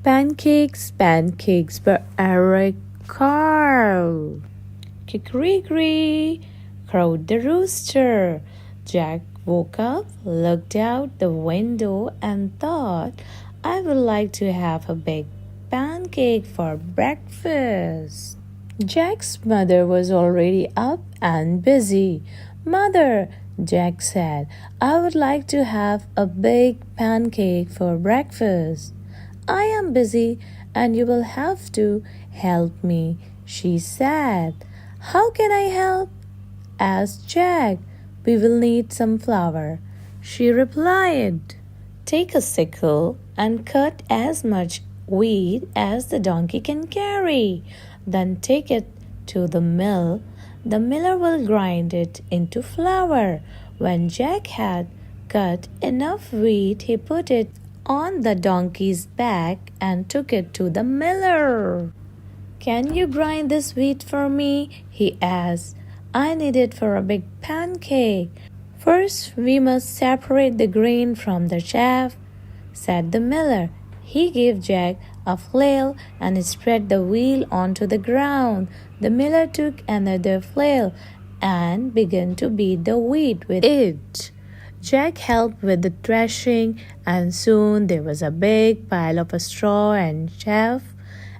Pancakes, pancakes by Eric Carle. Kikeriki, crowed the rooster. Jack woke up, looked out the window, and thought, I would like to have a big pancake for breakfast. Jack's mother was already up and busy. Mother, Jack said, I would like to have a big pancake for breakfast. I am busy and you will have to help me, she said. How can I help? Asked Jack. We will need some flour, she replied. Take a sickle and cut as much wheat as the donkey can carry. Then take it to the mill. The miller will grind it into flour. When Jack had cut enough wheat, he put it on the donkey's back and took it to the miller. Can you grind this wheat for me? He asked. I need it for a big pancake. First, we must separate the grain from the chaff, said the miller. He gave Jack a flail and spread the wheel onto the ground. The miller took another flail and began to beat the wheat with it. Jack helped with the threshing, and soon there was a big pile of straw and chaff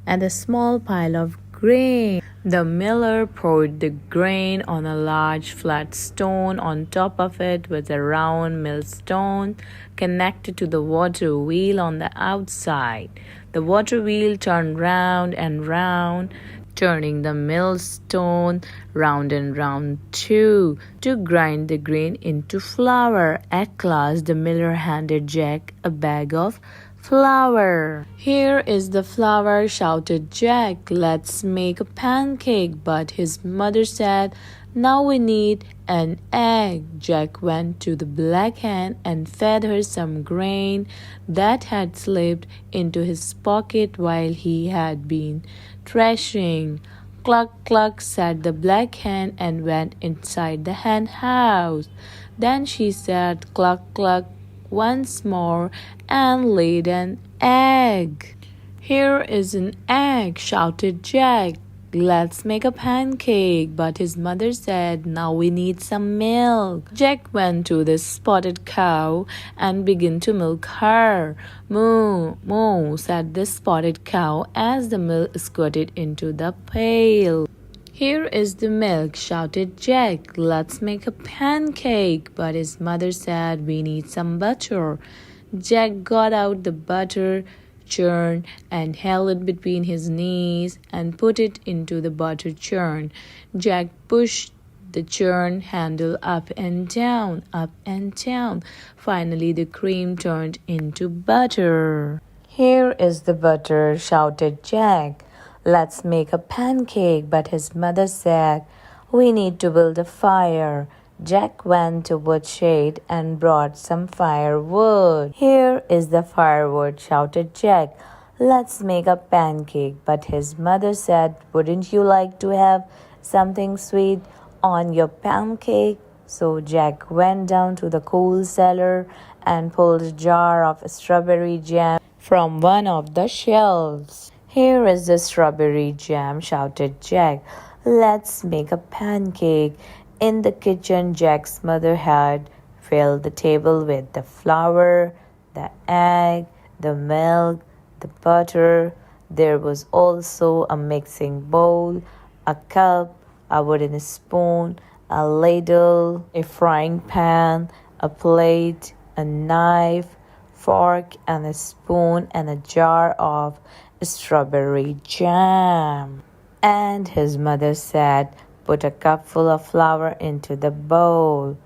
and a small pile of grain. The miller poured the grain on a large flat stone. On top of it was a round millstone connected to the water wheel on the outside. The water wheel turned round and round, turning the millstone round and round too, to grind the grain into flour. At last, the miller handed Jack a bag of flour. Here is the flour, shouted Jack. Let's make a pancake. But his mother said, now we need an egg. Jack went to the black hen and fed her some grain that had slipped into his pocket while he had been threshing. Cluck, cluck, said the black hen and went inside the hen house. Then she said, cluck, cluck, once more and laid an egg. Here is an egg, shouted Jack. Let's make a pancake. But his mother said, now we need some milk. Jack went to the spotted cow and began to milk her. Moo, moo, said the spotted cow as the milk squirted into the pail. Here is the milk, shouted Jack. Let's make a pancake. But his mother said, we need some butter. Jack got out the butter churn and held it between his knees and put it into the butter churn. Jack pushed the churn handle up and down, up and down. Finally, the cream turned into butter. Here is the butter, shouted Jack. Let's make a pancake. But his mother said, we need to build a fire. Jack went to woodshed and brought some firewood. Here is the firewood, shouted Jack. Let's make a pancake. But his mother said, wouldn't you like to have something sweet on your pancake? So Jack went down to the coal cellar and pulled a jar of strawberry jam from one of the shelves. Here is the strawberry jam, shouted Jack. Let's make a pancake. In the kitchen, Jack's mother had filled the table with the flour, the egg, the milk, the butter. There was also a mixing bowl, a cup, a wooden spoon, a ladle, a frying pan, a plate, a knife, fork, and a spoon, and a jar of strawberry jam. And his mother said, put a cupful of flour into the bowl.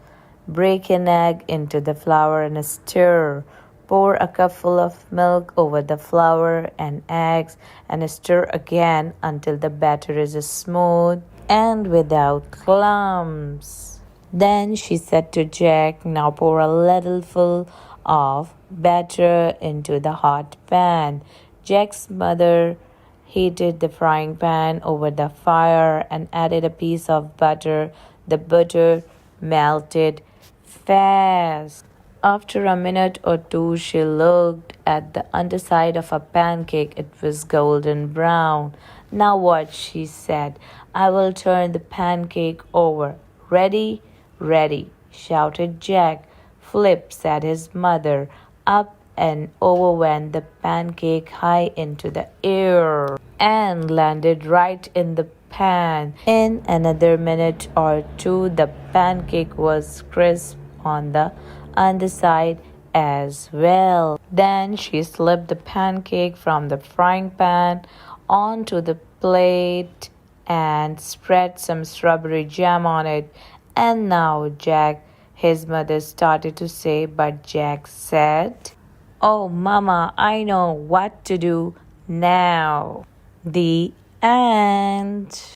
Break an egg into the flour and stir. Pour a cupful of milk over the flour and eggs and stir again until the batter is smooth and without clumps. Then she said to Jack, now pour a ladleful of batter into the hot pan. Jack's mother heated the frying pan over the fire and added a piece of butter. The butter melted fast. After a minute or two, she looked at the underside of a pancake. It was golden brown. Now what? She said. I will turn the pancake over. Ready? Ready, shouted Jack. Flip, said his mother. Up and over went the pancake high into the air and landed right in the pan. In another minute or two, the pancake was crisp on the underside as well. Then she slipped the pancake from the frying pan onto the plate and spread some strawberry jam on it. And now Jack, his mother started to say, but Jack said, Oh, Mama, I know what to do now. The end.